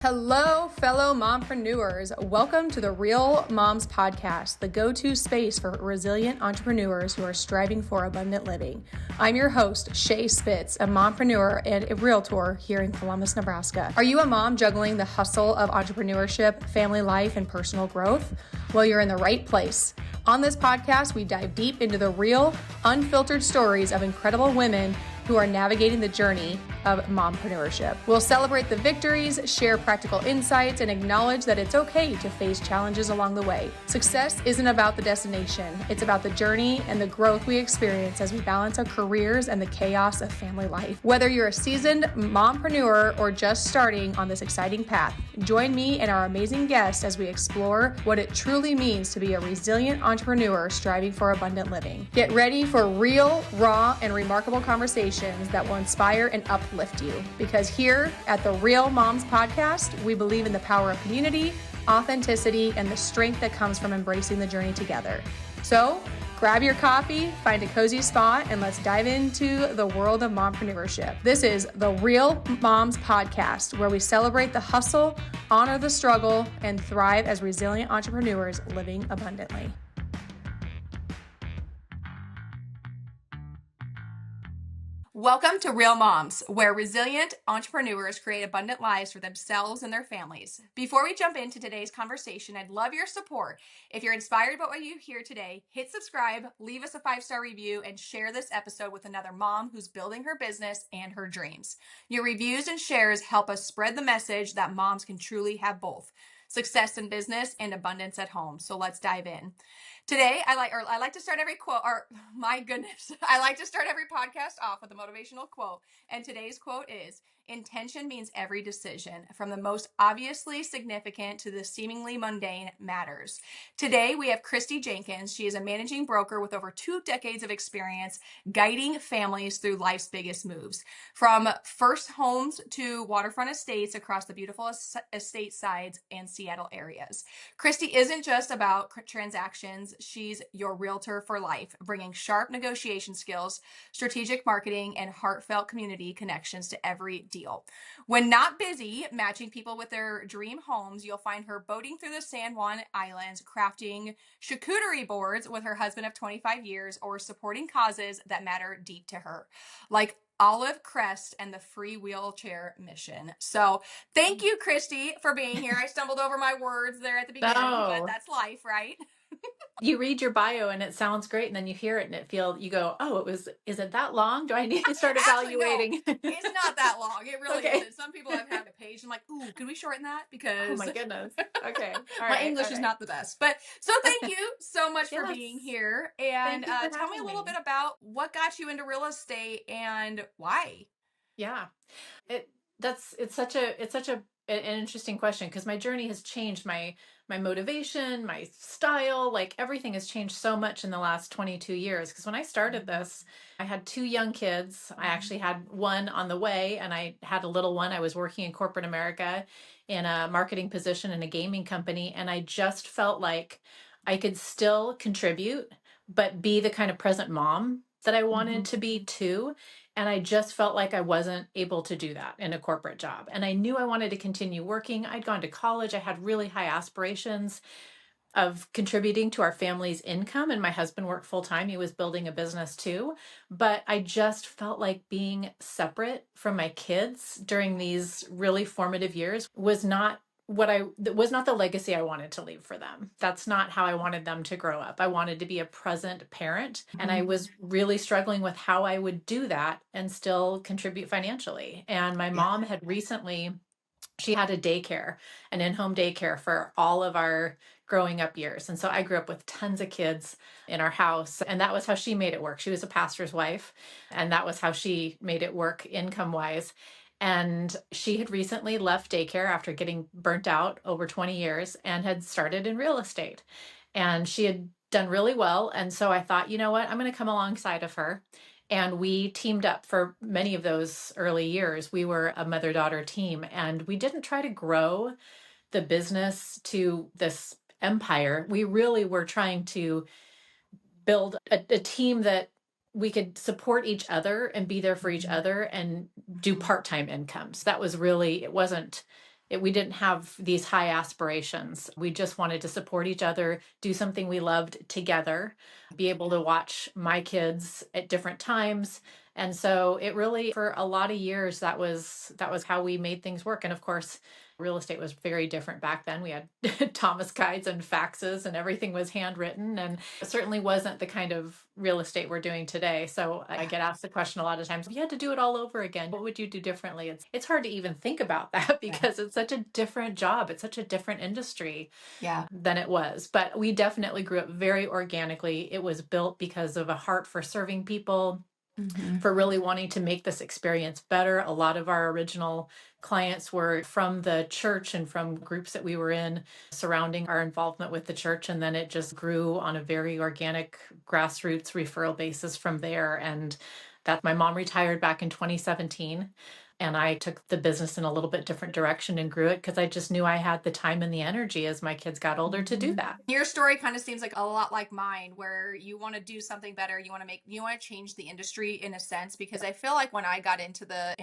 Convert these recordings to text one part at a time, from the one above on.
Hello, fellow mompreneurs. Welcome to the Real Moms Podcast, the go-to space for resilient entrepreneurs who are striving for abundant living. I'm your host, Shae Spitz, a mompreneur and a realtor here in Columbus, Nebraska. Are you a mom juggling the hustle of entrepreneurship, family life, and personal growth? Well, you're in the right place. On this podcast, we dive deep into the real, unfiltered stories of incredible women who are navigating the journey of mompreneurship. We'll celebrate the victories, share practical insights, and acknowledge that it's okay to face challenges along the way. Success isn't about the destination. It's about the journey and the growth we experience as we balance our careers and the chaos of family life. Whether you're a seasoned mompreneur or just starting on this exciting path, join me and our amazing guests as we explore what it truly means to be a resilient entrepreneur striving for abundant living. Get ready for real, raw, and remarkable conversations that will inspire and uplift you. Because here at the Real Moms Podcast, we believe in the power of community, authenticity, and the strength that comes from embracing the journey together. So grab your coffee, find a cozy spot, and let's dive into the world of mompreneurship. This is the Real Moms Podcast, where we celebrate the hustle, honor the struggle, and thrive as resilient entrepreneurs living abundantly. Welcome to Real Moms, where resilient entrepreneurs create abundant lives for themselves and their families. Before we jump into today's conversation, I'd love your support. If you're inspired by what you hear today, hit subscribe, leave us a 5-star review, and share this episode with another mom who's building her business and her dreams. Your reviews and shares help us spread the message that moms can truly have both success in business and abundance at home. So let's dive in. Today, I like to start every quote, I like to start every podcast off with a motivational quote. And today's quote is, "Intention means every decision, from the most obviously significant to the seemingly mundane matters." Today, we have Kristi Jenkins. She is a managing broker with over 2 decades of experience guiding families through life's biggest moves. From first homes to waterfront estates across the beautiful estate sides and Seattle areas. Kristy isn't just about transactions. She's your realtor for life, bringing sharp negotiation skills, strategic marketing, and heartfelt community connections to every deal. When not busy matching people with their dream homes, you'll find her boating through the San Juan Islands, crafting charcuterie boards with her husband of 25 years, or supporting causes that matter deep to her, like Olive Crest and the free wheelchair mission. So thank you, Kristi, for being here. I stumbled over my words there at the beginning, but that's life, right? You read your bio and it sounds great, and then you hear it and you go, oh, is it that long? Do I need to start evaluating? Actually, no, it's not that long. It really Okay. isn't. Some people have had a page and I'm like, ooh, could we shorten that? Because Oh my goodness. Okay. my English is not the best. But so thank you so much for Yes. being here. And Thank you for tell me a having little me. bit about what got you into real estate and why. Yeah. It's such an interesting question, because my journey has changed. My motivation, my style, like everything has changed so much in the last 22 years. Because when I started this, I had 2 young kids. I actually had one on the way, and I had a little one. I was working in corporate America in a marketing position in a gaming company, and I just felt like I could still contribute, but be the kind of present mom that I wanted to be too. And I just felt like I wasn't able to do that in a corporate job. And I knew I wanted to continue working. I'd gone to college. I had really high aspirations of contributing to our family's income. And my husband worked full time. He was building a business too. But I just felt like being separate from my kids during these really formative years was not the legacy I wanted to leave for them. That's not how I wanted them to grow up. I wanted to be a present parent, and I was really struggling with how I would do that and still contribute financially. And my mom had recently, she had a daycare, an in-home daycare for all of our growing up years. And so I grew up with tons of kids in our house, and that was how she made it work. She was a pastor's wife, and that was how she made it work income wise. And she had recently left daycare after getting burnt out over 20 years and had started in real estate. And she had done really well. And so I thought, you know what, I'm going to come alongside of her. And we teamed up for many of those early years. We were a mother-daughter team, and we didn't try to grow the business to this empire. We really were trying to build a team that we could support each other and be there for each other and do part-time incomes. That was really, it wasn't We didn't have these high aspirations. We just wanted to support each other, do something we loved together, be able to watch my kids at different times. And so it really, for a lot of years, that was how we made things work. And of course, real estate was very different back then. We had Thomas guides and faxes, and everything was handwritten, and it certainly wasn't the kind of real estate we're doing today. So I get asked the question a lot of times, if you had to do it all over again, what would you do differently? It's hard to even think about that Yeah. because it's such a different job. It's such a different industry Yeah. than it was. But we definitely grew up very organically. It was built because of a heart for serving people, Mm-hmm. for really wanting to make this experience better. A lot of our original clients were from the church and from groups that we were in surrounding our involvement with the church. And then it just grew on a very organic grassroots referral basis from there. And that my mom retired back in 2017. And I took the business in a little bit different direction and grew it because I just knew I had the time and the energy as my kids got older to do that. Your story kind of seems like a lot like mine, where you want to do something better. You want to change the industry in a sense, because I feel like when I got into the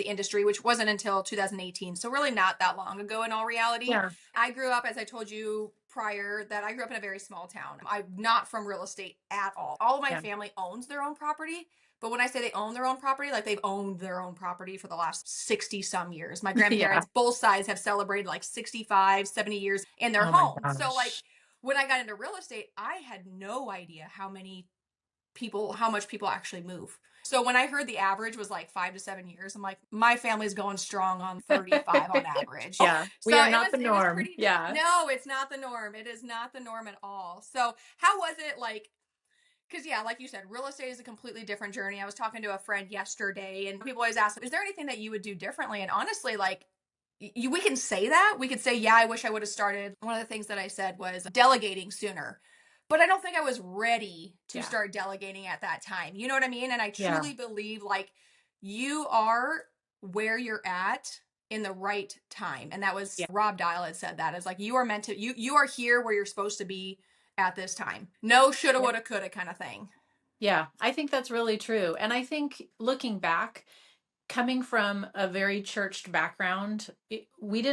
industry, which wasn't until 2018, so really not that long ago in all reality. Yeah. I grew up, as I told you prior, that I grew up in a very small town. I'm not from real estate at all. All of my Yeah. family owns their own property. But when I say they own their own property, like they've owned their own property for the last 60 some years. My Yeah. grandparents, both sides, have celebrated like 65, 70 years in their Oh my home. So, like, gosh. when I got into real estate, I had no idea how much people actually move. So when I heard the average was like 5 to 7 years, I'm like, my family's going strong on 35 on average. Yeah. So We are it not was the it was norm. pretty. Yeah. No, it's not the norm. It is not the norm at all. So how was it like? Because yeah, like you said, real estate is a completely different journey. I was talking to a friend yesterday, and people always ask, "Is there anything that you would do differently?" And honestly, like, we can say that. We could say, "Yeah, I wish I would have started." One of the things that I said was delegating sooner, but I don't think I was ready to Yeah. start delegating at that time. You know what I mean? And I Yeah. truly believe like you are where you're at in the right time. And that was Yeah. Rob Dial had said that. It's like you are meant to you are here where you're supposed to be at this time. No shoulda, Yeah. woulda, coulda kind of thing. Yeah. I think that's really true. And I think looking back, coming from a very churched background, women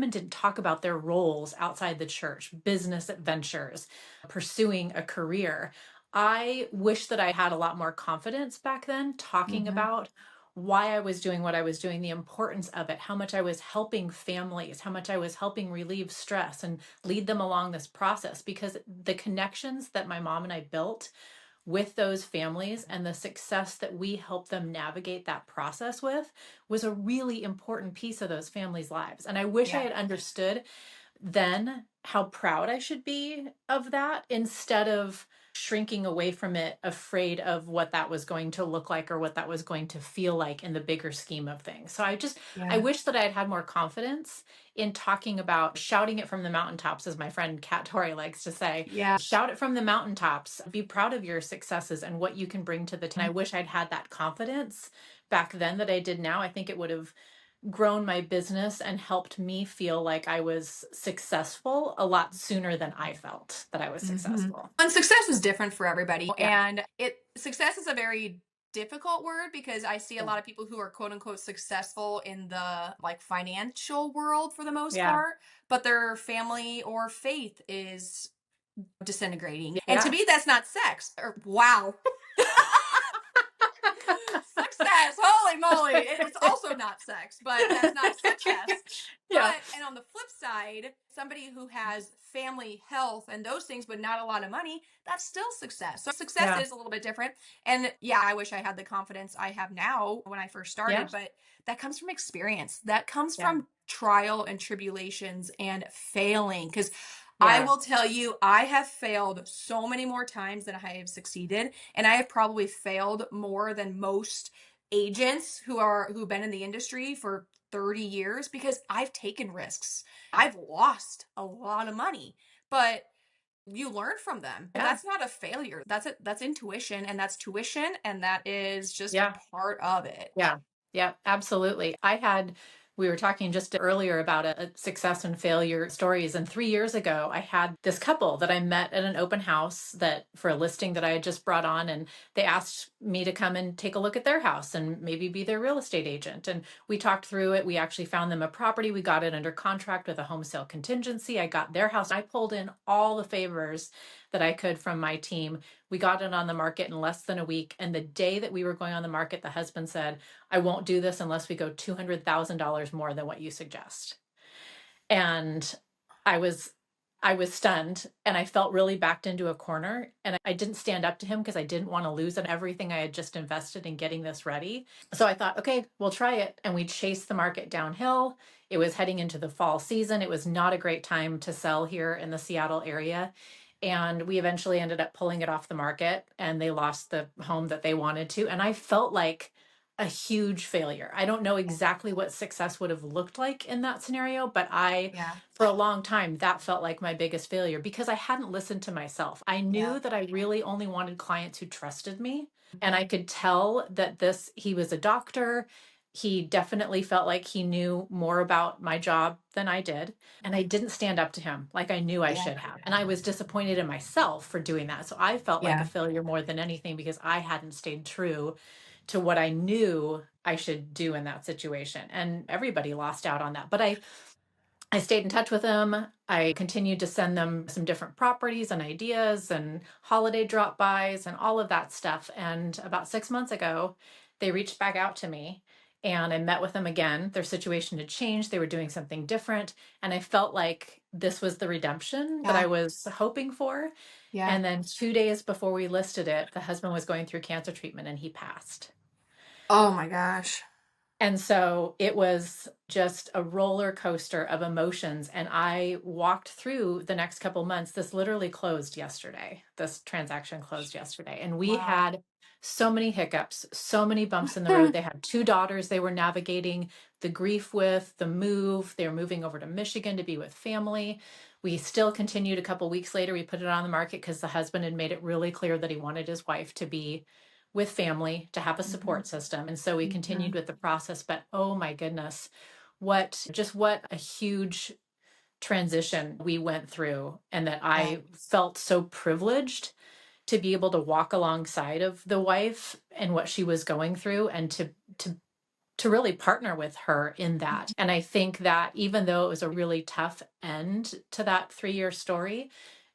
didn't talk about their roles outside the church, business adventures, pursuing a career. I wish that I had a lot more confidence back then talking Mm-hmm. about why I was doing what I was doing, the importance of it, how much I was helping families, how much I was helping relieve stress and lead them along this process. Because the connections that my mom and I built with those families and the success that we help them navigate that process with was a really important piece of those families' lives. And I wish I Yeah. had understood then how proud I should be of that instead of shrinking away from it, afraid of what that was going to look like or what that was going to feel like in the bigger scheme of things. So I Yeah. wish that I had had more confidence in talking about shouting it from the mountaintops, as my friend Kat Torrey likes to say. Yeah. Shout it from the mountaintops. Be proud of your successes and what you can bring to the team. I wish I'd had that confidence back then that I did now. I think it would have grown my business and helped me feel like I was successful a lot sooner than I felt that I was Mm-hmm. successful. And success is different for everybody. Yeah. And it success is a very difficult word, because I see a Yeah. lot of people who are quote unquote successful in the like financial world for the most Yeah. part, but their family or faith is disintegrating. And to Yeah. me, that's not sex. Or wow. Success. Holy moly. It's also not sex, but that's not success. Yeah. But, and on the flip side, somebody who has family health and those things, but not a lot of money, that's still success. So success Yeah. is a little bit different. And yeah, I wish I had the confidence I have now when I first Yeah. started, but that comes from experience. That comes Yeah. from trial and tribulations and failing. Because I Yeah. will tell you, I have failed so many more times than I have succeeded. And I have probably failed more than most agents who've been in the industry for 30 years, because I've taken risks. I've lost a lot of money, but you learn from them. Yeah. That's not a failure. That's intuition, and that's tuition, and that is just a Yeah. part of it. Yeah. Yeah. Absolutely. I had We were talking just earlier about a success and failure stories. And 3 years ago, I had this couple that I met at an open house that for a listing that I had just brought on. And they asked me to come and take a look at their house and maybe be their real estate agent. And we talked through it. We actually found them a property. We got it under contract with a home sale contingency. I got their house. I pulled in all the favors that I could from my team. We got it on the market in less than a week. And the day that we were going on the market, the husband said, I won't do this unless we go $200,000 more than what you suggest. And I was I was stunned and I felt really backed into a corner, and I didn't stand up to him because I didn't want to lose on everything I had just invested in getting this ready. So I thought, okay, we'll try it. And we chased the market downhill. It was heading into the fall season. It was not a great time to sell here in the Seattle area. And we eventually ended up pulling it off the market, and they lost the home that they wanted to. And I felt like a huge failure. I don't know exactly what success would have looked like in that scenario, but Yeah. for a long time, that felt like my biggest failure because I hadn't listened to myself. I Yeah. knew that I really only wanted clients who trusted me. And I Mhm. could tell that he was a doctor. He definitely felt like he knew more about my job than I did. And I didn't stand up to him like I knew I Yeah. should have. And I was disappointed in myself for doing that. So I felt like a Yeah. failure more than anything because I hadn't stayed true to what I knew I should do in that situation. And everybody lost out on that. But I stayed in touch with them. I continued to send them some different properties and ideas and holiday drop bys and all of that stuff. And about 6 months ago, they reached back out to me and I met with them again. Their situation had changed. They were doing something different. And I felt like this was the redemption that I Yeah. was hoping for. Yeah. And then 2 days before we listed it, the husband was going through cancer treatment and he passed. Oh my gosh. And so it was just a roller coaster of emotions. And I walked through the next couple months. This literally closed yesterday. This transaction closed yesterday. And we Wow. had so many hiccups, so many bumps in the road. They had two daughters they were navigating the grief with, the move. They were moving over to Michigan to be with family. We still continued a couple weeks later. We put it on the market because the husband had made it really clear that he wanted his wife to be with family, to have a Mhm. support system. And so we continued Mhm. with the process. But oh my goodness, what a huge transition we went through, and that Yeah. I felt so privileged to be able to walk alongside of the wife and what she was going through, and to to really partner with her in that. And I think that even though it was a really tough end to that 3 year story,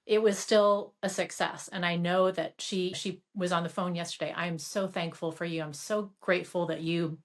it was still a success. And I know that she was on the phone yesterday. I am so thankful for you. I'm so grateful that you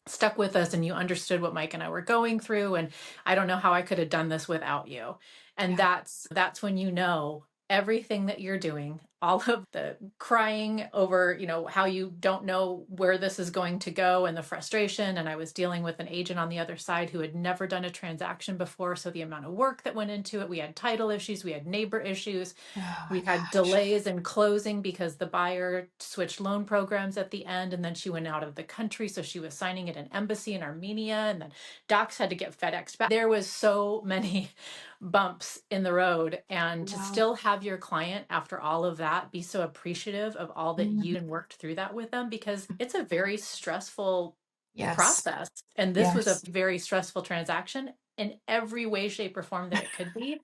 stuck with us and you understood what Mike and I were going through. And I don't know how I could have done this without you. And Yeah. that's when you know everything that you're doing, all of the crying over, how you don't know where this is going to go and the frustration. And I was dealing with an agent on the other side who had never done a transaction before. So the amount of work that went into it, we had title issues, we had neighbor issues, Oh my we had gosh. delays in closing because the buyer switched loan programs at the end, and then she went out of the country. So she was signing at an embassy in Armenia, and then docs had to get FedEx back. There was so many bumps in the road. And to Wow. still have your client after all of that be so appreciative of all that you Mhm. worked through that with them, because it's a very stressful Yes. process. And this was a Yes. very stressful transaction in every way, shape, or form that it could be.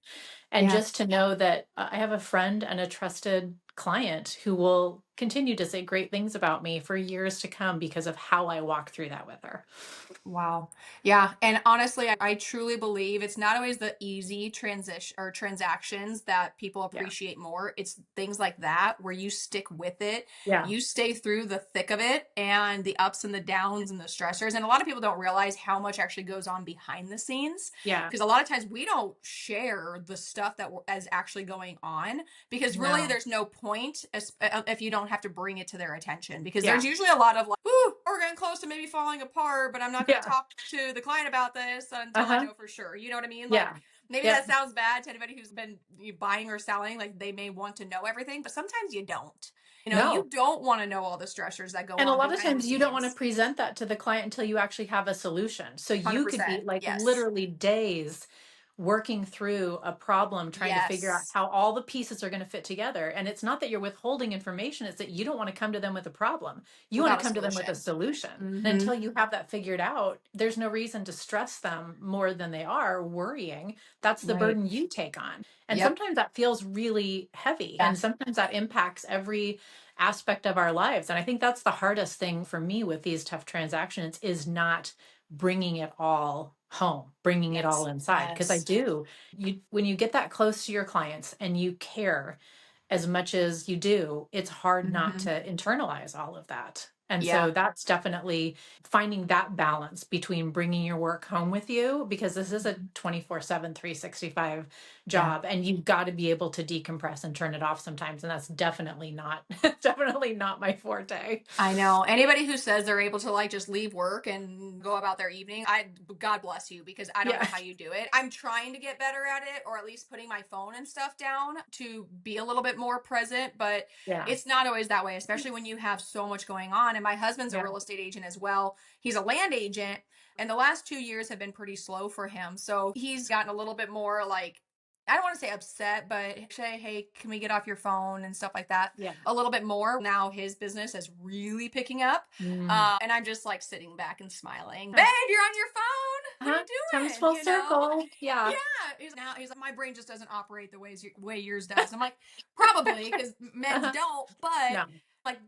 And Yeah. just to know that I have a friend and a trusted client who will continue to say great things about me for years to come because of how I walk through that with her. Wow. Yeah. And honestly, I truly believe it's not always the easy transition or transactions that people Yeah. appreciate more. It's things like that where you stick with it, Yeah. you stay through the thick of it and the ups and the downs and the stressors. And a lot of people don't realize how much actually goes on behind the scenes Yeah. because a lot of times we don't share the stuff that is actually going on because really No. there's no point if you don't have to bring it to their attention because there's Yeah. usually a lot of like, ooh, we're getting close to maybe falling apart, but I'm not going to Yeah. talk to the client about this until I Uh-huh. know for sure. You know what I mean? Like Yeah. maybe Yeah. that sounds bad to anybody who's been buying or selling. Like they may want to know everything, but sometimes you don't. You No. don't want to know all the stressors that go And a on lot of behind the times you don't want to scenes. present that to the client until you actually have a solution. So you could be 100%. like Yes. literally days working through a problem, trying to figure out Yes. how all the pieces are going to fit together. And it's not that you're withholding information, it's that you don't want to come to them with a problem. You want Without to a come to them with a solution. solution. And Mm-hmm. until you have that figured out, there's no reason to stress them more than they are worrying. That's the Right. burden you take on. And Yep. sometimes that feels really heavy. Yeah. And sometimes that impacts every aspect of our lives. And I think that's the hardest thing for me with these tough transactions is not bringing it all home, bringing it all Yes. inside. Because I Yes. do, when you get that close to your clients and you care as much as you do, it's hard not Mm-hmm. to internalize all of that. And Yeah. so that's definitely finding that balance between bringing your work home with you, because this is a 24/7, 365 Yeah. job, and you've got to be able to decompress and turn it off sometimes. And that's definitely not, definitely not my forte. I know. Anybody who says they're able to like just leave work and go about their evening, God bless you because I don't know Yeah. how you do it. I'm trying to get better at it or at least putting my phone and stuff down to be a little bit more present, but Yeah. it's not always that way, especially when you have so much going on. And my husband's a Yeah. real estate agent as well. He's a land agent, and the last 2 years have been pretty slow for him. So he's gotten a little bit more like I don't want to say upset, but say, hey, can we get off your phone and stuff like that? Yeah. A little bit more. Now his business is really picking up. Mm. And I'm just like sitting back and smiling. Babe, Huh. you're on your phone. What are Uh-huh. you Comes doing? full circle. Yeah. Yeah. He's like, my brain just doesn't operate the way yours does. I'm like, probably because men's Uh-huh. don't, but No. like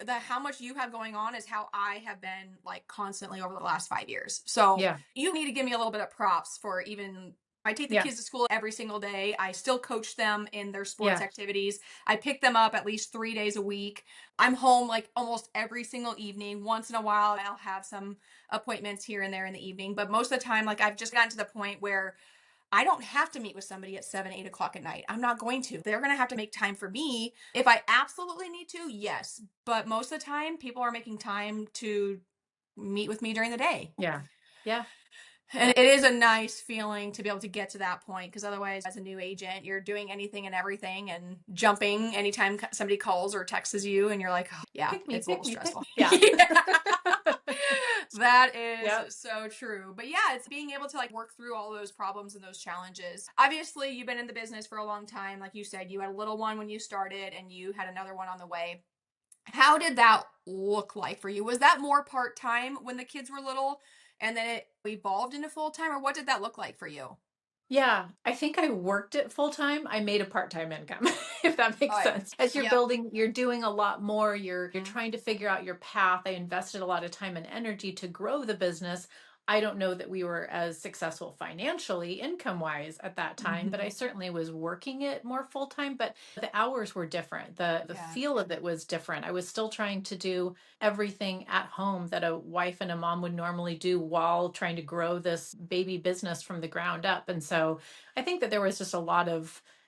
the how much you have going on is how I have been like constantly over the last 5 years. So Yeah. you need to give me a little bit of props for even I take the Yeah. kids to school every single day. I still coach them in their sports Yeah. activities. I pick them up at least 3 days a week. I'm home like almost every single evening. Once in a while, I'll have some appointments here and there in the evening. But most of the time, like I've just gotten to the point where I don't have to meet with somebody at 7, 8 o'clock at night. I'm not going to. They're going to have to make time for me. If I absolutely need to, yes. But most of the time, people are making time to meet with me during the day. Yeah. Yeah. And it is a nice feeling to be able to get to that point because otherwise, as a new agent, you're doing anything and everything and jumping anytime somebody calls or texts you, and you're like, oh, yeah, Pick me, it's a little pick me, pick stressful. me. Yeah. Yeah. That Yep. is so true. But yeah, it's being able to like work through all those problems and those challenges. Obviously, you've been in the business for a long time. Like you said, you had a little one when you started and you had another one on the way. How did that look like for you? Was that more part time when the kids were little and then it evolved into full time, or what did that look like for you? Yeah, I think I worked it full time. I made a part-time income, if that makes Oh, sense. As you're yep. building, you're doing a lot more. You're Mhm. trying to figure out your path. I invested a lot of time and energy to grow the business. I don't know that we were as successful financially, income-wise at that time, but I Mhm. certainly was working it more full time, but the hours were different. The Yeah. feel of it was different. I was still trying to do everything at home that a wife and a mom would normally do while trying to grow this baby business from the ground up. And so I think that there was just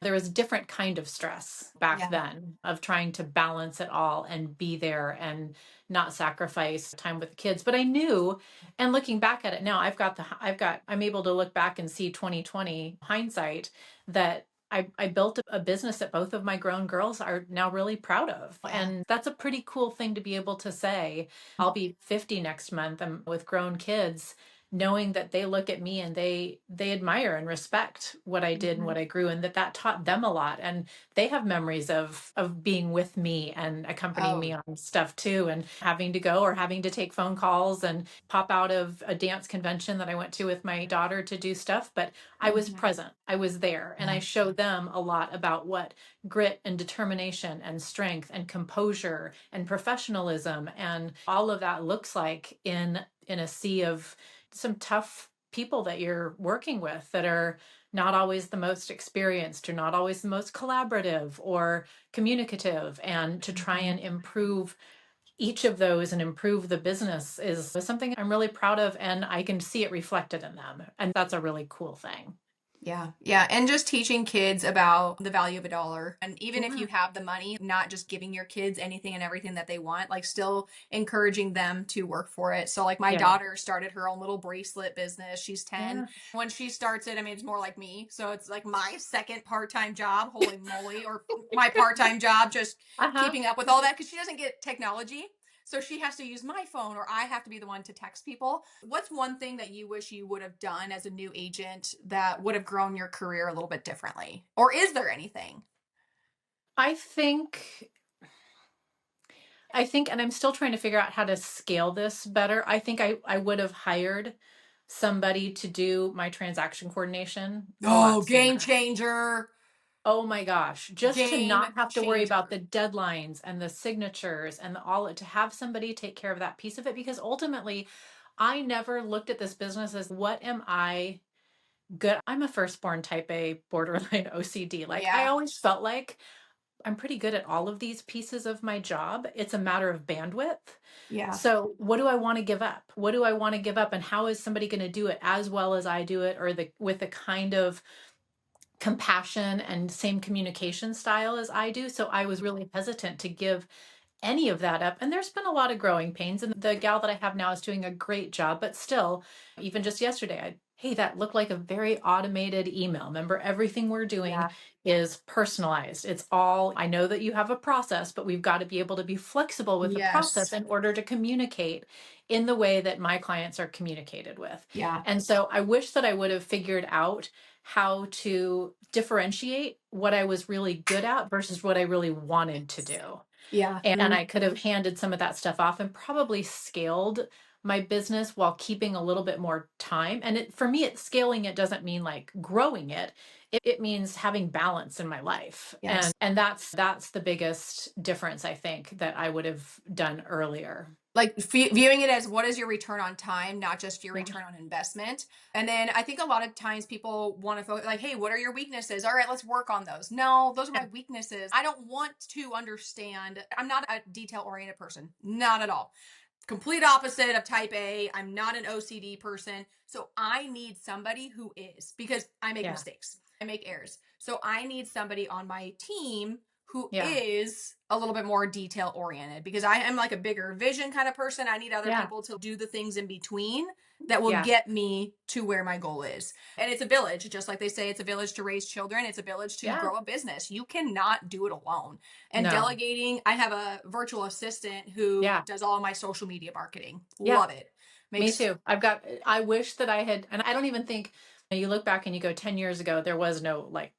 there was a different kind of stress back Yeah. then of trying to balance it all and be there and not sacrifice time with the kids. But I knew, and looking back at it now, I'm able to look back and see 2020 hindsight that I built a business that both of my grown girls are now really proud of. Yeah. And that's a pretty cool thing to be able to say. I'll be 50 next month. I'm with grown kids, knowing that they look at me and they admire and respect what I did and Mhm. what I grew, and that taught them a lot. And they have memories of being with me and accompanying Oh. me on stuff too, and having to go or having to take phone calls and pop out of a dance convention that I went to with my daughter to do stuff. But I was Mhm. present, I was there, and I Yeah. showed them a lot about what grit and determination and strength and composure and professionalism and all of that looks like in a sea of some tough people that you're working with that are not always the most experienced or not always the most collaborative or communicative, and to try Mhm. and improve each of those and improve the business is something I'm really proud of, and I can see it reflected in them, and that's a really cool thing. Yeah. Yeah. And just teaching kids about the value of a dollar. And even if Yeah. you have the money, not just giving your kids anything and everything that they want, like still encouraging them to work for it. So, like, my Yeah. daughter started her own little bracelet business. She's 10. Yeah. When she starts it, I mean, it's more like me. So, it's like my second part time job, holy moly, or my part time job, just Uh-huh. keeping up with all that because she doesn't get technology. So she has to use my phone or I have to be the one to text people. What's one thing that you wish you would have done as a new agent that would have grown your career a little bit differently? Or is there anything? I think I think, and I'm still trying to figure out how to scale this better. I think I would have hired somebody to do my transaction coordination a Oh, lot game sooner. changer. Oh my gosh, just to Game not have to worry about changer. the deadlines and the signatures and all, to have somebody take care of that piece of it, because ultimately I never looked at this business as what am I good. I'm a firstborn type A borderline OCD. Like I Yeah. always felt like I'm pretty good at all of these pieces of my job. It's a matter of bandwidth. Yeah. So, what do I want to give up? What do I want to give up? And how is somebody going to do it as well as I do it, or with the kind of compassion and same communication style as I do? So, I was really hesitant to give any of that up. And there's been a lot of growing pains. And the gal that I have now is doing a great job. But still, even just yesterday, hey, that looked like a very automated email. Remember, everything we're doing Yeah. is personalized. It's all, I know that you have a process, but we've got to be able to be flexible with the process Yes. in order to communicate in the way that my clients are communicated with. Yeah. And so I wish that I would have figured out how to differentiate what I was really good at versus what I really wanted to do. Yeah. And I could have handed some of that stuff off and probably scaled my business while keeping a little bit more time. And for me, it's scaling. It doesn't mean like growing it. It means having balance in my life. Yes. And that's the biggest difference, I think, that I would have done earlier. Like viewing it as what is your return on time, not just your Yeah. return on investment. And then I think a lot of times people want to focus like, hey, what are your weaknesses? All right, let's work on those. No, those are Yeah. my weaknesses. I don't want to understand. I'm not a detail oriented person, not at all. Complete opposite of type A. I'm not an OCD person. So I need somebody who is, because I make Yeah. mistakes, I make errors. So I need somebody on my team who Yeah. is a little bit more detail oriented, because I am like a bigger vision kind of person. I need other Yeah. people to do the things in between that will Yeah. get me to where my goal is. And it's a village, just like they say, it's a village to raise children. It's a village to Yeah. grow a business. You cannot do it alone. And No. delegating, I have a virtual assistant who Yeah. does all of my social media marketing. Yeah. Love it. Me Makes, too. I wish that I had, and I don't even think, you look back and you go 10 years ago, there was no like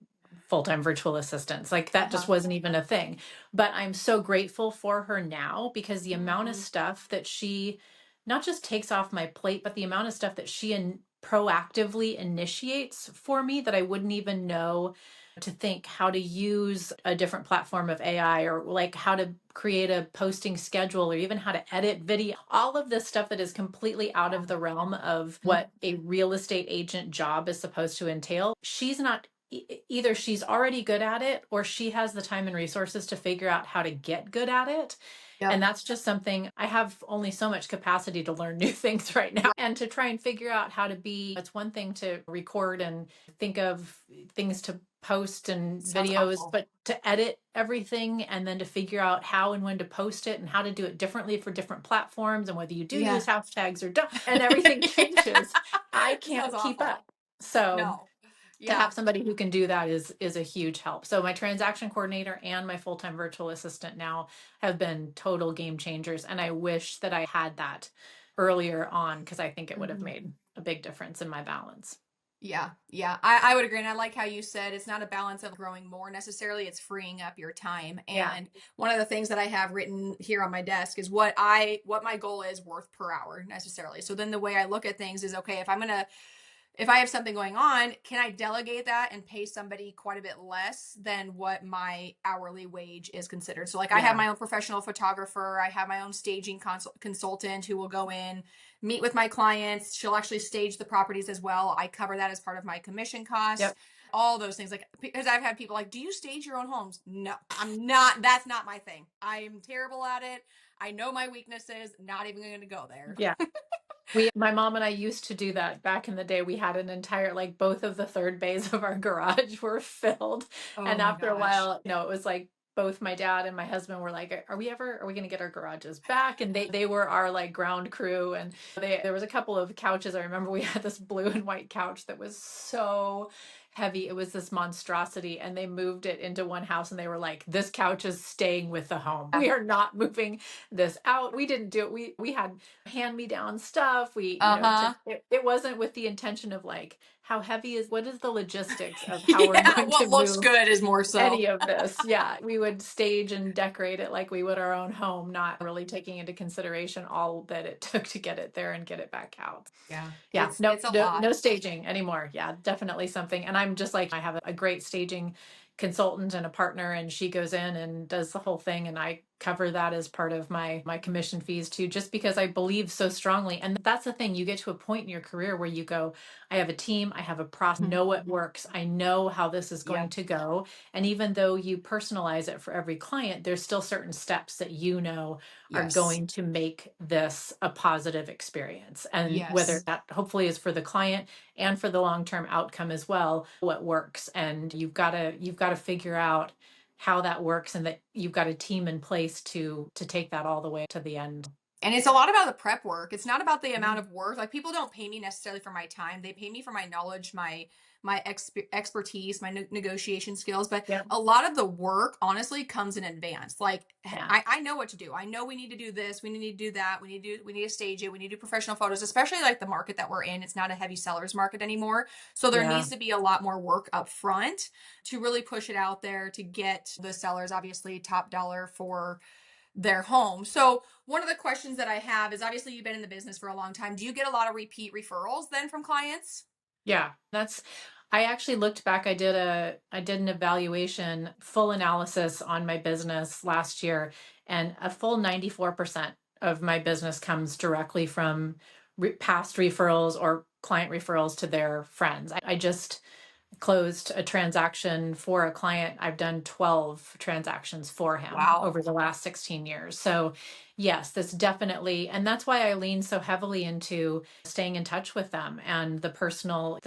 full-time virtual assistants. Like that just uh-huh. wasn't even a thing. But I'm so grateful for her now, because the amount of Mm-hmm. stuff that she not just takes off my plate, but the amount of stuff that she proactively initiates for me that I wouldn't even know, to think how to use a different platform of AI, or like how to create a posting schedule, or even how to edit video, all of this stuff that is completely out Yeah. of the realm of what a real estate agent job is supposed to entail. She's not, either she's already good at it, or she has the time and resources to figure out how to get good at it. And Yep. that's just something, I have only so much capacity to learn new things right now, Right. and to try and figure out how to be. It's one thing to record and think of things to post and Sounds videos, awful. but to edit everything and then to figure out how and when to post it and how to do it differently for different platforms, and whether you do Yeah. use hashtags or don't, and everything changes. I Sounds can't keep awful. up. So No. to Yeah. have somebody who can do that is a huge help. So my transaction coordinator and my full-time virtual assistant now have been total game changers, and I wish that I had that earlier on, because I think it would have Mhm. made a big difference in my balance. Yeah, yeah, I would agree. And I like how you said it's not a balance of growing more necessarily, it's freeing up your time. Yeah. And one of the things that I have written here on my desk is what my goal is worth per hour necessarily. So then the way I look at things is, okay, if I have something going on, can I delegate that and pay somebody quite a bit less than what my hourly wage is considered? So, like, I have Yeah. my own professional photographer, I have my own staging consultant who will go in, meet with my clients. She'll actually stage the properties as well. I cover that as part of my commission costs. Yep. All those things, like, because I've had people like, do you stage your own homes? No, I'm not. That's not my thing. I'm terrible at it. I know my weaknesses. Not even going to go there. Yeah. My mom and I used to do that back in the day. We had an entire, like, both of the third bays of our garage were filled. Oh And my after a gosh. while, it was like both my dad and my husband were like, are we going to get our garages back? And they were our like ground crew. And there was a couple of couches. I remember we had this blue and white couch that was so heavy. It was this monstrosity, and they moved it into one house, and they were like, this couch is staying with the home. We are not moving this out. We didn't do it. We had hand-me-down stuff. We, Uh-huh. it wasn't with the intention of like, how heavy is, what is the logistics of how we're Yeah, going to what looks move good is more so. any of this. Yeah, we would stage and decorate it like we would our own home, not really taking into consideration all that it took to get it there and get it back out. Yeah, Yeah, it's a no, lot. no staging anymore. Yeah, definitely something. And I'm just like, I have a great staging consultant and a partner, and she goes in and does the whole thing, and I cover that as part of my commission fees too, just because I believe so strongly. And that's the thing, you get to a point in your career where you go, I have a team, I have a process, Mhm. know it works, I know how this is Yeah. going to go. And even though you personalize it for every client, there's still certain steps that are Yes. going to make this a positive experience. And whether Yes. that hopefully is for the client and for the long-term outcome as well, what works. And you've got to figure out how that works, and that you've got a team in place to take that all the way to the end. And it's a lot about the prep work. It's not about the amount Mhm. of work. Like people don't pay me necessarily for my time. They pay me for my knowledge, my expertise, my negotiation skills. But Yeah. a lot of the work, honestly, comes in advance. Like Yeah. I know what to do. I know we need to do this. We need to do that. We need to stage it. We need to do professional photos, especially like the market that we're in. It's not a heavy sellers market anymore. So there Yeah. needs to be a lot more work up front to really push it out there to get the sellers, obviously, top dollar for their home. So one of the questions that I have is, obviously you've been in the business for a long time. Do you get a lot of repeat referrals then from clients? Yeah, I actually looked back. I did an evaluation, full analysis on my business last year, and a full 94% of my business comes directly from past referrals or client referrals to their friends. I just closed a transaction for a client. I've done 12 transactions for him Wow. over the last 16 years. So, yes, that's definitely, and that's why I lean so heavily into staying in touch with them, and the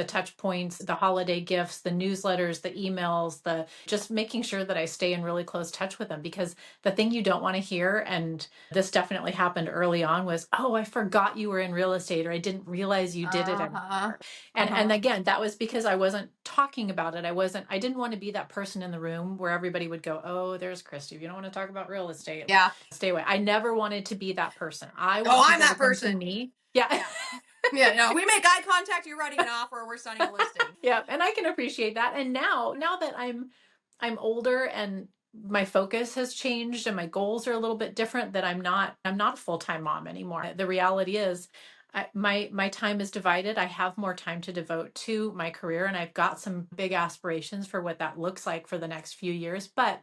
touch points, the holiday gifts, the newsletters, the emails, the just making sure that I stay in really close touch with them. Because the thing you don't want to hear, and this definitely happened early on, was, oh, I forgot you were in real estate, or I didn't realize you did it Uh-huh. anymore. And Uh-huh. again, that was because I wasn't talking about it. I didn't want to be that person in the room where everybody would go, oh, there's Kristy. If you don't want to talk about real estate, Yeah. stay away. I never wanted to be that person. I Oh, want I'm people to that come to person. me. Yeah. Yeah. Yeah. No, we make eye contact. You're writing an offer. We're signing a listing. Yeah. And I can appreciate that. And now that I'm older, and my focus has changed, and my goals are a little bit different, that I'm not a full-time mom anymore. The reality is, my time is divided. I have more time to devote to my career, and I've got some big aspirations for what that looks like for the next few years. But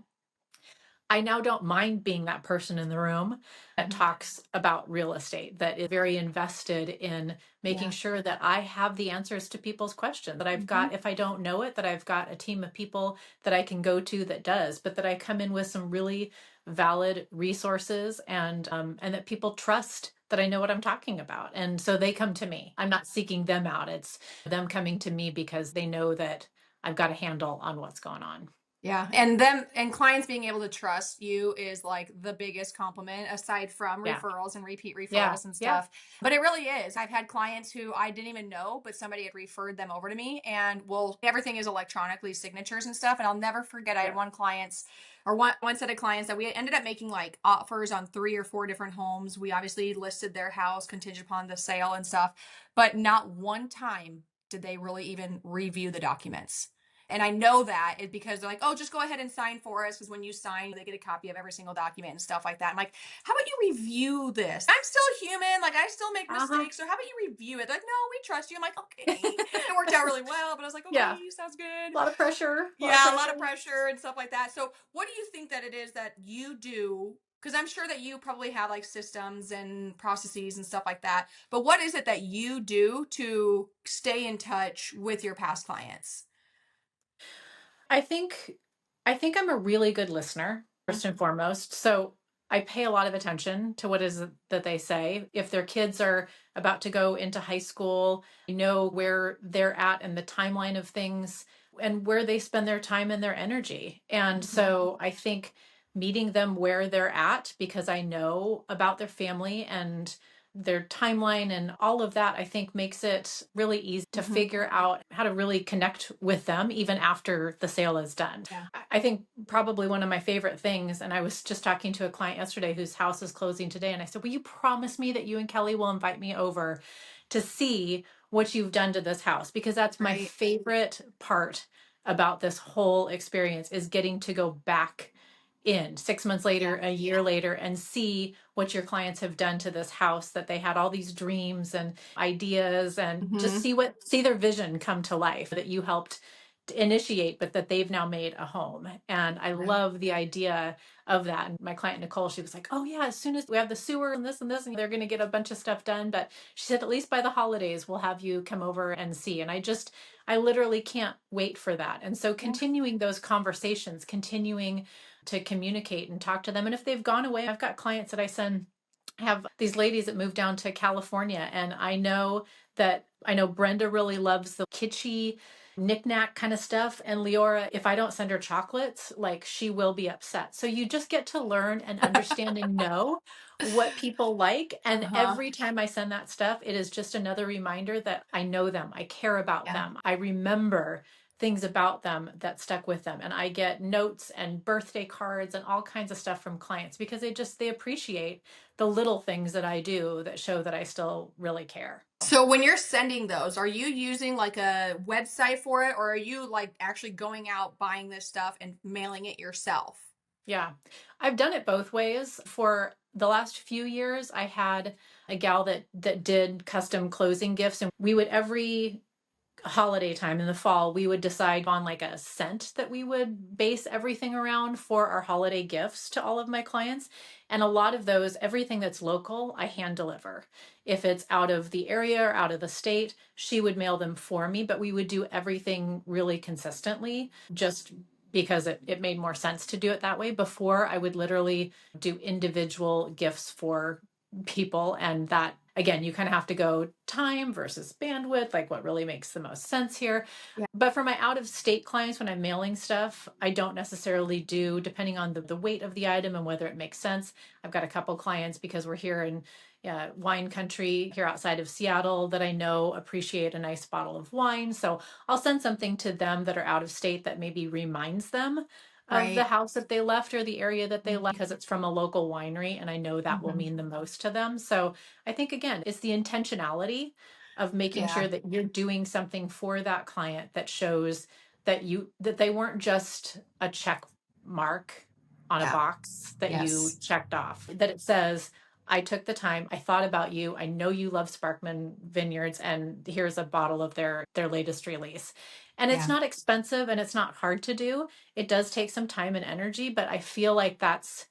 I now don't mind being that person in the room that Mhm. talks about real estate, that is very invested in making Yeah. sure that I have the answers to people's questions, that I've Hmm. got, if I don't know it, that I've got a team of people that I can go to that does, but that I come in with some really valid resources, and that people trust that I know what I'm talking about. And so they come to me. I'm not seeking them out. It's them coming to me because they know that I've got a handle on what's going on. Yeah. And them and clients being able to trust you is like the biggest compliment aside from Yeah. referrals and repeat Yeah. referrals and Yeah. stuff. But it really is. I've had clients who I didn't even know, but somebody had referred them over to me, and well, everything is electronically signatures and stuff. And I'll never forget, I had Yeah. one set of clients that we ended up making like offers on 3 or 4 different homes. We obviously listed their house contingent upon the sale and stuff, but not one time did they really even review the documents. And I know that is because they're like, oh, just go ahead and sign for us. Because when you sign, they get a copy of every single document and stuff like that. I'm like, how about you review this? I'm still human. Like, I still make Uh-huh. mistakes. So how about you review it? They're like, no, we trust you. I'm like, okay. It worked out really well. But I was like, Yeah. okay, sounds good. A lot of pressure. A lot of Yeah, a lot pressure. of pressure and stuff like that. So what do you think that it is that you do? Because I'm sure that you probably have like systems and processes and stuff like that. But what is it that you do to stay in touch with your past clients? I think I think I'm a really good listener, first and foremost. So I pay a lot of attention to what is that they say. If their kids are about to go into high school, I know where they're at and the timeline of things, and where they spend their time and their energy. And Mhm. so I think meeting them where they're at, because I know about their family and their timeline and all of that, I think makes it really easy to Hmm. figure out how to really connect with them even after the sale is done. Yeah. I think probably one of my favorite things, and I was just talking to a client yesterday whose house is closing today, and I said, will you promise me that you and Kelly will invite me over to see what you've done to this house? Because that's my Right. favorite part about this whole experience, is getting to go back in 6 months later, Yeah. a year later, and see what your clients have done to this house, that they had all these dreams and ideas, and just Hmm. see their vision come to life that you helped to initiate, but that they've now made a home. And I Right. love the idea of that. And my client Nicole, she was like, oh yeah, as soon as we have the sewer and this, and they're going to get a bunch of stuff done. But she said, at least by the holidays, we'll have you come over and see. And I literally can't wait for that. And so Yeah. continuing those conversations, continuing to communicate and talk to them. And if they've gone away, I've got clients that I have these ladies that moved down to California, and I know Brenda really loves the kitschy knickknack kind of stuff. And Leora, if I don't send her chocolates, like, she will be upset. So you just get to learn and understand and know what people like. And Uh-huh. every time I send that stuff, it is just another reminder that I know them, I care about Yeah. them, I remember things about them that stuck with them. And I get notes and birthday cards and all kinds of stuff from clients because they appreciate the little things that I do that show that I still really care. So when you're sending those, are you using like a website for it, or are you like actually going out buying this stuff and mailing it yourself? Yeah, I've done it both ways. For the last few years, I had a gal that did custom closing gifts, and we would, every holiday time in the fall, we would decide on like a scent that we would base everything around for our holiday gifts to all of my clients. And a lot of those, everything that's local, I hand deliver. If it's out of the area or out of the state, she would mail them for me, but we would do everything really consistently, just because it made more sense to do it that way. Before, I would literally do individual gifts for people, and that, again, you kind of have to go time versus bandwidth, like what really makes the most sense here. Yeah. But for my out of state clients, when I'm mailing stuff, I don't necessarily do, depending on the weight of the item and whether it makes sense. I've got a couple clients, because we're here in wine country here outside of Seattle, that I know appreciate a nice bottle of wine. So I'll send something to them that are out of state that maybe reminds them of the Right. house that they left or the area that they left, because it's from a local winery, and I know that will Hmm. mean the most to them. So I think, again, it's the intentionality of making Yeah. sure that you're doing something for that client that shows that they weren't just a check mark on a Yeah. box that you Yes. checked off, that it says, I took the time, I thought about you, I know you love Sparkman Vineyards, and here's a bottle of their latest release. And it's Yeah. not expensive and it's not hard to do. It does take some time and energy, but I feel like that's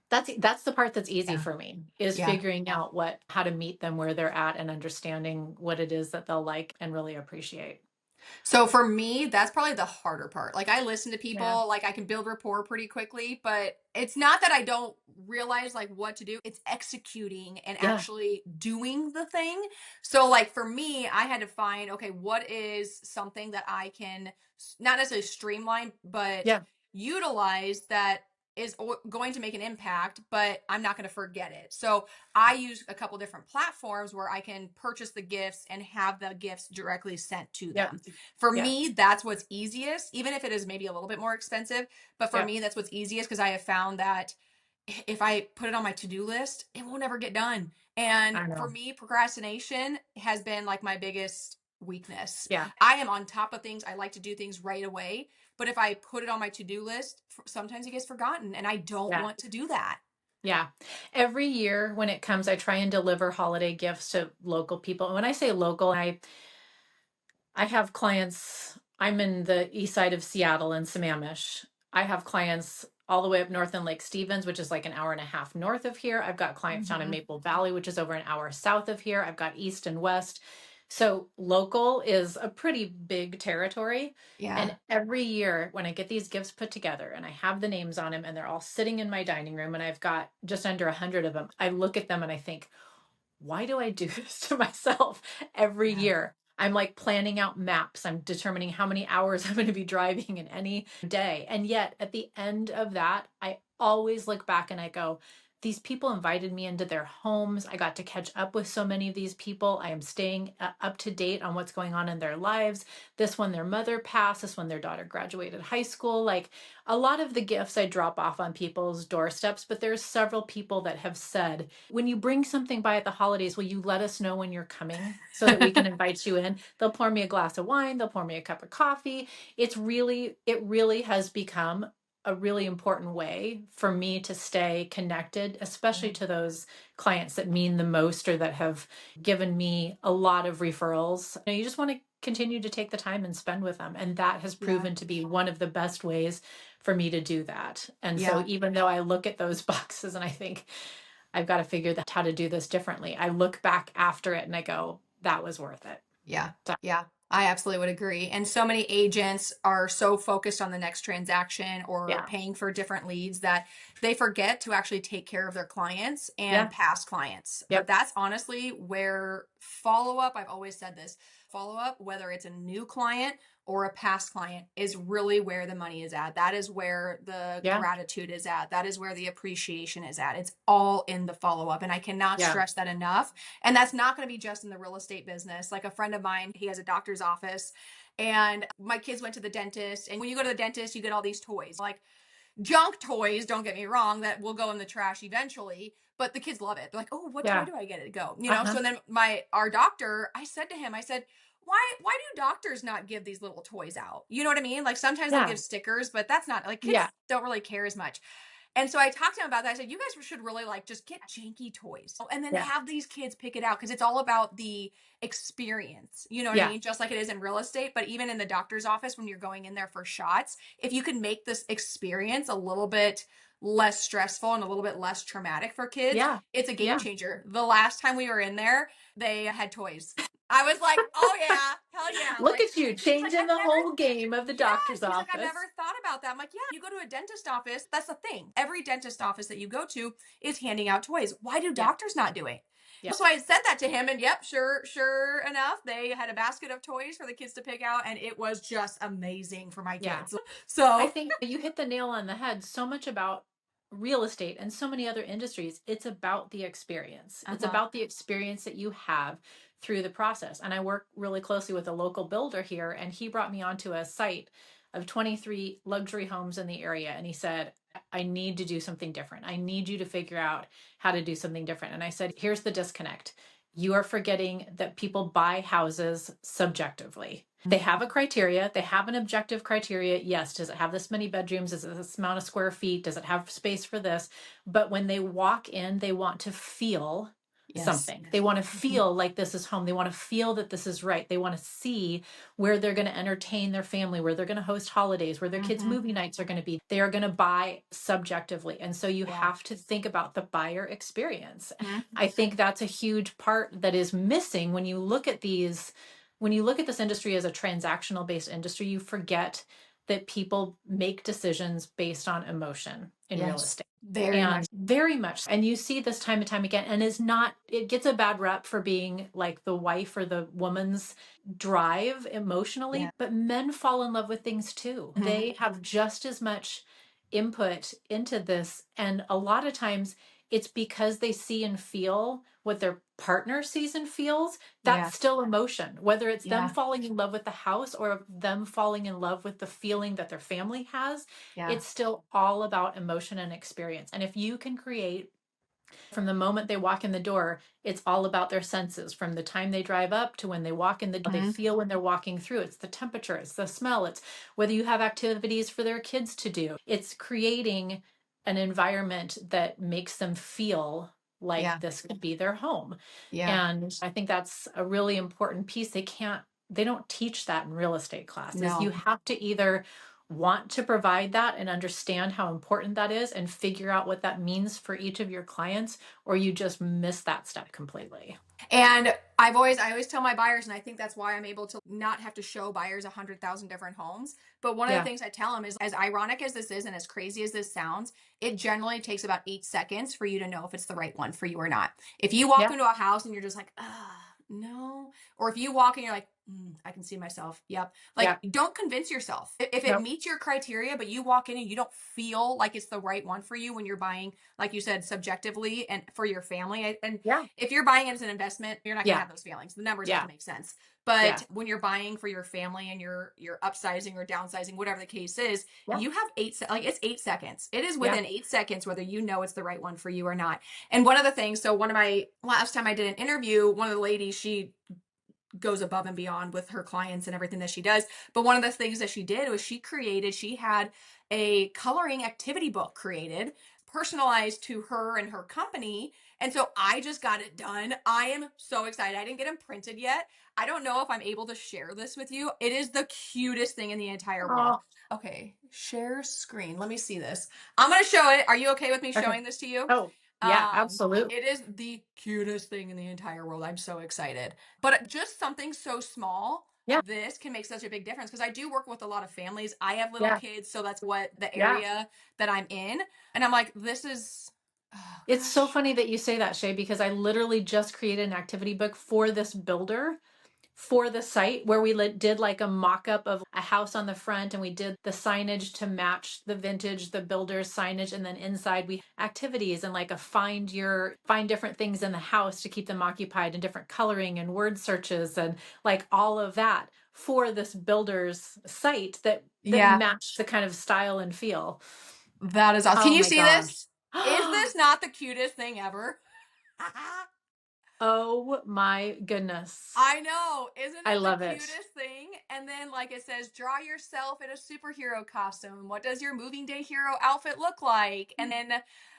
the part that's easy Yeah. for me, is Yeah. figuring out how to meet them where they're at and understanding what it is that they'll like and really appreciate. So for me, that's probably the harder part. Like, I listen to Yeah. people, like I can build rapport pretty quickly, but it's not that I don't realize like what to do. It's executing and Yeah. actually doing the thing. So like for me, I had to find, okay, what is something that I can not necessarily streamline, but Yeah. utilize that is going to make an impact, but I'm not going to forget it. So I use a couple different platforms where I can purchase the gifts and have the gifts directly sent to Yep. them. For Yeah. me, that's what's easiest, even if it is maybe a little bit more expensive. But for Yep. me, that's what's easiest because I have found that if I put it on my to-do list, it will never get done. And I for know. me, procrastination has been like my biggest weakness. Yeah. I am on top of things. I like to do things right away. But if I put it on my to-do list, sometimes it gets forgotten and I don't Yeah. want to do that. Yeah. Every year when it comes, I try and deliver holiday gifts to local people. And when I say local, I have clients, I'm in the east side of Seattle in Sammamish. I have clients all the way up north in Lake Stevens, which is like an hour and a half north of here. I've got clients down in Hmm. Maple Valley, which is over an hour south of here. I've got east and west. So local is a pretty big territory. Yeah. And every year when I get these gifts put together and I have the names on them and they're all sitting in my dining room and I've got just under 100 of them, I look at them and I think, why do I do this to myself every Yeah. year? I'm like planning out maps. I'm determining how many hours I'm going to be driving in any day. And yet at the end of that, I always look back and I go, These people invited me into their homes. I got to catch up with so many of these people. I am staying up to date on what's going on in their lives. This one, their mother passed. This one, their daughter graduated high school. Like, a lot of the gifts I drop off on people's doorsteps, but there's several people that have said, when you bring something by at the holidays, will you let us know when you're coming so that we can invite you in? They'll pour me a glass of wine. They'll pour me a cup of coffee. It really has become a really important way for me to stay connected, especially to those clients that mean the most or that have given me a lot of referrals. You just want to continue to take the time and spend with them. And that has proven to be one of the best ways for me to do that. And so even though I look at those boxes and I think I've got to figure out how to do this differently, I look back after it and I go, that was worth it. Yeah. So, Yeah. I absolutely would agree. And so many agents are so focused on the next transaction or yeah. paying for different leads that they forget to actually take care of their clients and Yeah. past clients. But Yep. that's honestly where follow up, I've always said this, follow up, whether it's a new client or a past client, is really where the money is at. That is where the Yeah. gratitude is at. That is where the appreciation is at. It's all in the follow up. And I cannot Yeah. stress that enough. And that's not going to be just in the real estate business. Like a friend of mine, he has a doctor's office, and my kids went to the dentist. And when you go to the dentist, you get all these toys, like junk toys, don't get me wrong, that will go in the trash eventually, but the kids love it. They're like, oh, what toy Yeah. do I get it to go? Uh-huh. So then our doctor, I said to him, I said, why do doctors not give these little toys out? You know what I mean? Like sometimes they'll Yeah. give stickers, but that's not like kids Yeah. don't really care as much. And so I talked to him about that. I said, you guys should really like just get janky toys and then Yeah. have these kids pick it out because it's all about the experience. You know what I Yeah. mean? Just like it is in real estate, but even in the doctor's office when you're going in there for shots, if you can make this experience a little bit less stressful and a little bit less traumatic for kids, Yeah. it's a game Yeah. changer. The last time we were in there, they had toys. I was like, oh yeah, hell yeah. Look Like, at you he's like, changing I've the never, whole game of the yes. doctor's He's like, I've never office. thought about that. I'm like, yeah, you go to a dentist office. That's the thing. Every dentist office that you go to is handing out toys. Why do Yeah. doctors not do it? Yeah. So I said that to him, and yep, sure enough, they had a basket of toys for the kids to pick out, and it was just amazing for my Yeah. kids. I So, think you hit the nail on the head. So much about real estate and so many other industries, it's about the experience. It's uh-huh. about the experience that you have through the process. And I work really closely with a local builder here, and he brought me onto a site of 23 luxury homes in the area. And he said, I need to do something different. I need you to figure out how to do something different. And I said, here's the disconnect. You are forgetting that people buy houses subjectively. They have a criteria, they have an objective criteria. Yes, does it have this many bedrooms? Is it this amount of square feet? Does it have space for this? But when they walk in, they want to feel Yes. something. They want to feel like this is home. They want to feel that this is right. They want to see where they're going to entertain their family, where they're going to host holidays, where their kids' movie nights are going to be. They are going to buy subjectively. And so you Yeah. have to think about the buyer experience. Mhm. I think that's a huge part that is missing when you look at these. When you look at this industry as a transactional based industry, you forget that people make decisions based on emotion in real Yes. estate. Very And much. very much. And you see this time and time again. And is not, it gets a bad rep for being like the wife or the woman's drive emotionally, Yeah. but men fall in love with things too. Mhm. They have just as much input into this. And a lot of times it's because they see and feel what their partner sees and feels. Yeah. That's still emotion, whether it's them Yeah. falling in love with the house or them falling in love with the feeling that their family has. Yeah. It's still all about emotion and experience. And if you can create from the moment they walk in the door, it's all about their senses. From the time they drive up to when they walk in the door, they Mhm. feel when they're walking through. It's the temperature, it's the smell, it's whether you have activities for their kids to do. It's creating an environment that makes them feel like Yeah. this could be their home. Yeah. And I think that's a really important piece. They don't teach that in real estate classes. You No. have to either want to provide that and understand how important that is and figure out what that means for each of your clients, or you just miss that step completely. And I always tell my buyers, and I think that's why I'm able to not have to show buyers 100,000 different homes. But one of the Yeah. things I tell them is, as ironic as this is, and as crazy as this sounds, it generally takes about 8 seconds for you to know if it's the right one for you or not. If you walk Yeah. into a house and you're just like, ah, no. Or if you walk in, you're like, I can see myself. Yep. Like, Yeah. don't convince yourself. If it Nope. meets your criteria, but you walk in and you don't feel like it's the right one for you when you're buying, like you said, subjectively and for your family. And Yeah. if you're buying it as an investment, you're not going to Yeah. have those feelings. The numbers have to Yeah. make sense. Yeah. But when you're buying for your family and you're upsizing or downsizing, whatever the case is, Yeah. you have like it's 8 seconds. It is Yeah. within 8 seconds whether you know it's the right one for you or not. And one of the things, so one of my last time I did an interview, one of the ladies, she goes above and beyond with her clients and everything that she does. But one of the things that she did was she had a coloring activity book created, personalized to her and her company. And so I just got it done. I am so excited. I didn't get them printed yet. I don't know if I'm able to share this with you. It is the cutest thing in the entire world. Oh, Okay, share screen. Let me see this. I'm going to show it. Are you okay with me okay. showing this to you? Oh, yeah, absolutely. It is the cutest thing in the entire world. I'm so excited. But just something so small Yeah. this can make such a big difference because I do work with a lot of families. I have little Yeah. kids, so that's what the Yeah. area that I'm in. And I'm like, this is, oh It's so gosh. funny that you say that, Shae, because I literally just created an activity book for this builder for the site where we did like a mock-up of a house on the front, and we did the signage to match the vintage, the builder's signage, and then inside we activities and like a find different things in the house to keep them occupied, and different coloring and word searches and like all of that for this builder's site that Yeah, matched the kind of style and feel. that is awesome. Can Oh you my see this? gosh. Is this not the cutest thing ever? Oh my goodness. I know. Isn't I it the love it. cutest thing? And then, like it says, draw yourself in a superhero costume. What does your moving day hero outfit look like? And then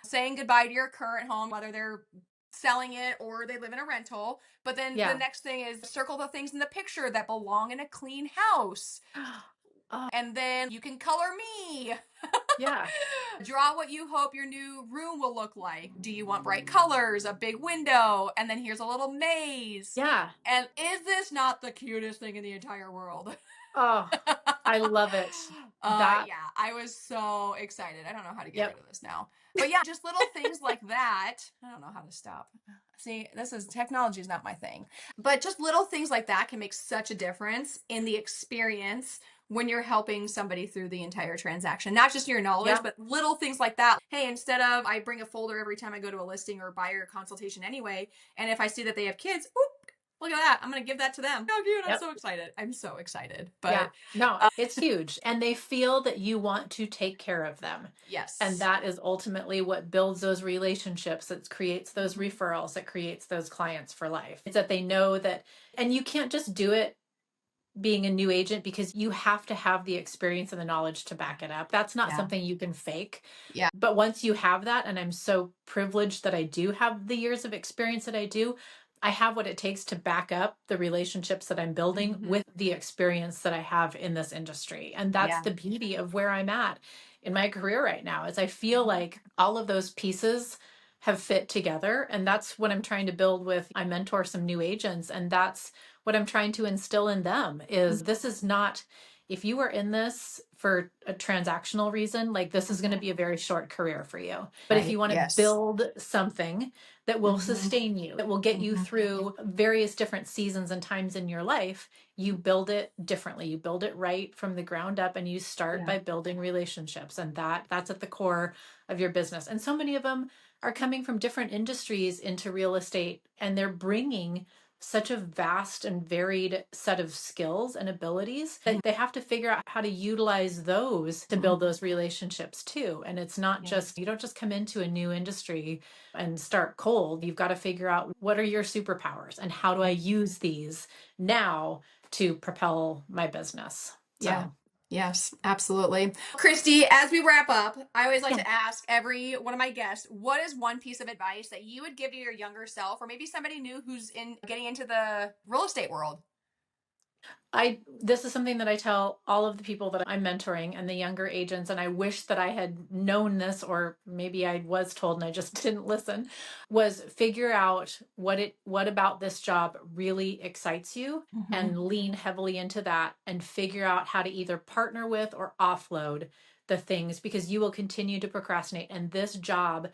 saying goodbye to your current home, whether they're selling it or they live in a rental. But then the Yeah. next thing is circle the things in the picture that belong in a clean house. Oh, And then you can color me. yeah. Draw what you hope your new room will look like. Do you want bright colors, a big window, and then here's a little maze? Yeah. And is this not the cutest thing in the entire world? Oh, I love it. That, Yeah, I was so excited. I don't know how to get rid yep. of this now. But yeah, just little things like that. I don't know how to stop. See, this is technology is not my thing. But just little things like that can make such a difference in the experience when you're helping somebody through the entire transaction. Not just your knowledge, Yeah. but little things like that. Hey, instead of I bring a folder every time I go to a listing or buyer consultation anyway, and if I see that they have kids, oop, look at that. I'm going to give that to them. How cute. I'm Yep. so excited. I'm so excited. Yeah. But No, it's huge. And they feel that you want to take care of them. And yes. that is ultimately what builds those relationships, that creates those Mhm. referrals, that creates those clients for life. It's that they know that, and you can't just do it being a new agent, because you have to have the experience and the knowledge to back it up. That's not Yeah. something you can fake. Yeah. But once you have that, and I'm so privileged that I do have the years of experience that I do, I have what it takes to back up the relationships that I'm building Mhm. with the experience that I have in this industry. And that's Yeah. the beauty of where I'm at in my career right now, is I feel Mhm. like all of those pieces have fit together. And that's what I'm trying to build with. I mentor some new agents, and that's what I'm trying to instill in them is this is not, if you are in this for a transactional reason, like this is going to Mhm. be a very short career for you. But if Right. you want to Yes. build something that will Mhm. sustain you, that will get you Mhm. through various different seasons and times in your life, you build it differently. You build it right from the ground up, and you start Yeah. by building relationships. And that's at the core of your business. And so many of them are coming from different industries into real estate, and they're bringing such a vast and varied set of skills and abilities that they have to figure out how to utilize those to build Mhm. those relationships too. And it's not Yeah. just, you don't just come into a new industry and start cold. You've got to figure out, what are your superpowers and how do I use these now to propel my business? Yeah. So, Yes, absolutely. Kristy, as we wrap up, I always like yeah. to ask every one of my guests, what is one piece of advice that you would give to your younger self, or maybe somebody new who's in getting into the real estate world? This is something that I tell all of the people that I'm mentoring and the younger agents, and I wish that I had known this, or maybe I was told and I just didn't listen, was figure out what about this job really excites you, Mhm. and lean heavily into that, and figure out how to either partner with or offload the things, because you will continue to procrastinate, and this job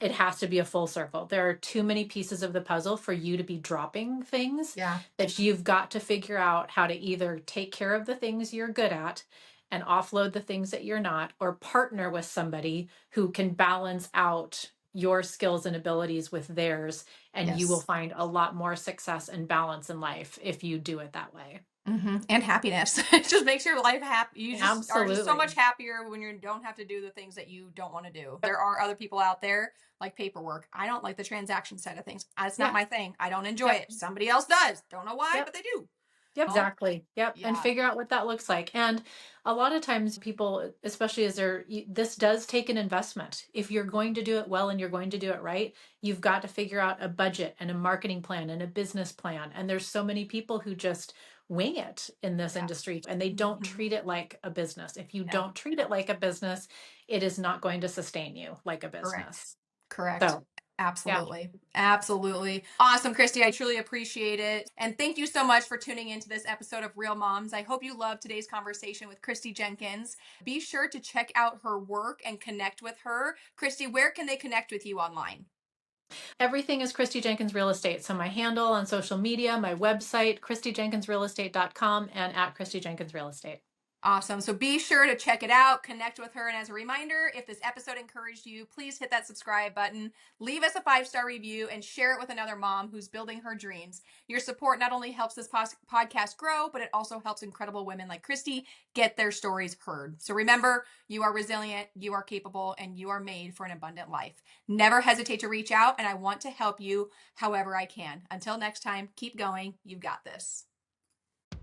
it has to be a full circle. There are too many pieces of the puzzle for you to be dropping things, Yeah. that you've got to figure out how to either take care of the things you're good at and offload the things that you're not, or partner with somebody who can balance out your skills and abilities with theirs. And you will Yes. find a lot more success and balance in life if you do it that way. And happiness. It just makes your life happy. You just are just so much Absolutely. happier when you don't have to do the things that you don't want to do. Yep. There are other people out there like paperwork. I don't like the transaction side of things. It's not Yeah. my thing. I don't enjoy Yep. it. Somebody else does. Don't know why, Yep. but they do. Yep, Oh, exactly. Yep. And yeah. figure out what that looks like. And a lot of times people, especially as this does take an investment. If you're going to do it well and you're going to do it right, you've got to figure out a budget and a marketing plan and a business plan. And there's so many people who just wing it in this Yeah. industry, and they don't treat it like a business. If you Yeah. don't treat it like a business, it is not going to sustain you like a Correct. business. Correct. So, yeah. Absolutely. Absolutely. Awesome, Kristy. I truly appreciate it. And thank you so much for tuning into this episode of Real Moms. I hope you loved today's conversation with Kristi Jenkins. Be sure to check out her work and connect with her. Kristy, where can they connect with you online? Everything is Kristi Jenkins Real Estate. So my handle on social media, my website, KristiJenkinsRealEstate.com, and at Kristi Jenkins Real Estate. Awesome. So be sure to check it out, connect with her. And as a reminder, if this episode encouraged you, please hit that subscribe button, leave us a 5-star review, and share it with another mom who's building her dreams. Your support not only helps this podcast grow, but it also helps incredible women like Kristy get their stories heard. So remember, you are resilient, you are capable, and you are made for an abundant life. Never hesitate to reach out, and I want to help you however I can. Until next time, keep going. You've got this.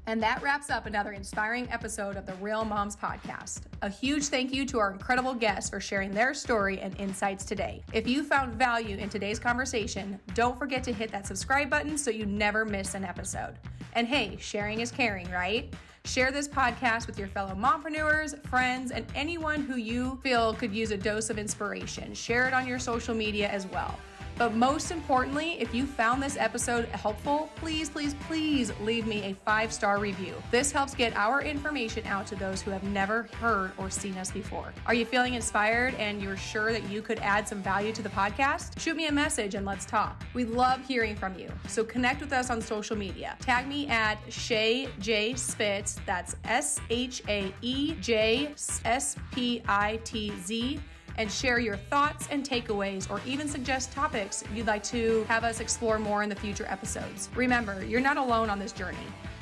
And that wraps up another inspiring episode of the Real Moms Podcast. A huge thank you to our incredible guests for sharing their story and insights today. If you found value in today's conversation, don't forget to hit that subscribe button so you never miss an episode. And hey, sharing is caring, right? Share this podcast with your fellow mompreneurs, friends, and anyone who you feel could use a dose of inspiration. Share it on your social media as well. But most importantly, if you found this episode helpful, please, please, please leave me a 5-star review. This helps get our information out to those who have never heard or seen us before. Are you feeling inspired and you're sure that you could add some value to the podcast? Shoot me a message and let's talk. We love hearing from you. So connect with us on social media. Tag me at Shae J Spitz. That's ShaeJSpitz. And share your thoughts and takeaways, or even suggest topics you'd like to have us explore more in the future episodes. Remember, you're not alone on this journey.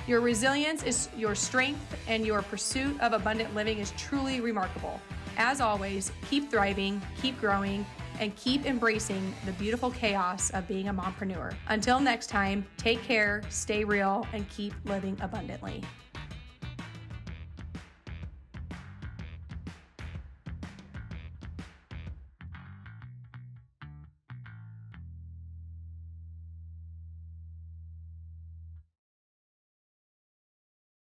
Your resilience is your strength, and your pursuit of abundant living is truly remarkable. As always, keep thriving, keep growing, and keep embracing the beautiful chaos of being a mompreneur. Until next time, take care, stay real, and keep living abundantly.